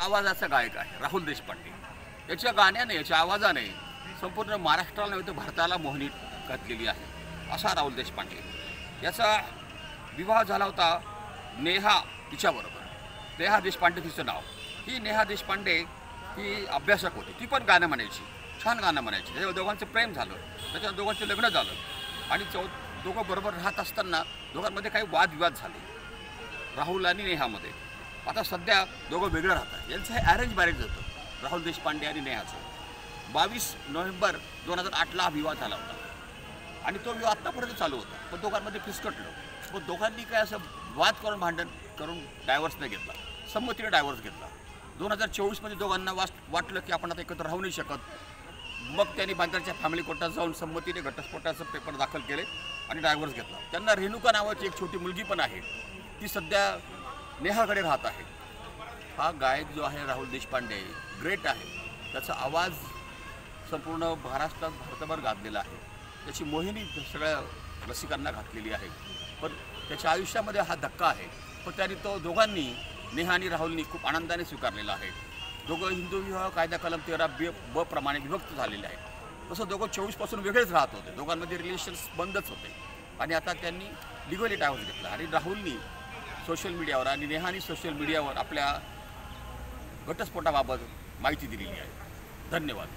आवाजाचा गायक आहे राहुल देशपांडे। याच्या गाण्याने, याच्या आवाजाने संपूर्ण महाराष्ट्राला नव्हे तर भारताला मोहिनीत घातलेली आहे असा राहुल देशपांडे। याचा विवाह झाला होता नेहा तिच्याबरोबर। नेहा देशपांडे तिचं नाव। ही नेहा देशपांडे ही अभ्यासक होती, ती पण गाणं म्हणायची, छान गाणं म्हणायची। त्याच्या दोघांचं प्रेम झालं, त्याच्या दोघांचं लग्न झालं आणि दोघं बरोबर राहत असताना दोघांमध्ये काही वादविवाद झाले राहुल आणि नेहामध्ये। आता सध्या दोघं वेगळं राहतात। यांचं हे अरेंज मॅरेज होतं राहुल देशपांडे आणि नेहाचं। 22 नोव्हेंबर 2008ला हा विवाह झाला होता आणि तो विवाह आत्तापर्यंत चालू होता, पण दोघांमध्ये फिसकटलं। पण दोघांनी काय असं वाद करून भांडण करून डायव्हर्स नाही घेतला, संमतीने डायव्हर्स घेतला। 2024मध्ये दोघांना वाटलं की आपण आता एकत्र राहू नाही शकत। मग त्यांनी बांद्राच्या फॅमिली कोर्टात जाऊन संमतीने घटस्फोटाचं पेपर दाखल केले आणि डायव्हर्स घेतला। त्यांना रेणुका नावाची एक छोटी मुलगी पण आहे, ती सध्या नेहाकडे राहत आहे। हा गायक जो आहे राहुल देशपांडे ग्रेट आहे। त्याचा आवाज संपूर्ण महाराष्ट्रात भारतभर गाजलेला आहे। त्याची मोहिनी सगळ्या रसिकांना घातलेली आहे। पण त्याच्या आयुष्यामध्ये हा धक्का आहे, पण त्यांनी तो दोघांनी, नेहा आणि राहुलनी खूप आनंदाने स्वीकारलेला आहे। दोघं हिंदू विवाह कायदा कलम 13B प्रमाणे विभक्त झालेले आहेत। तसं दोघं 24पासून वेगळेच राहत होते, दोघांमध्ये रिलेशन्स बंदच होते आणि आता त्यांनी लिगली डायव्हर्स घेतला आणि राहुलनी सोशल मीडियावर आणि नेहानी सोशल मीडियावर आपल्या घटस्फोटाबाबत माहिती दिलेली आहे। धन्यवाद।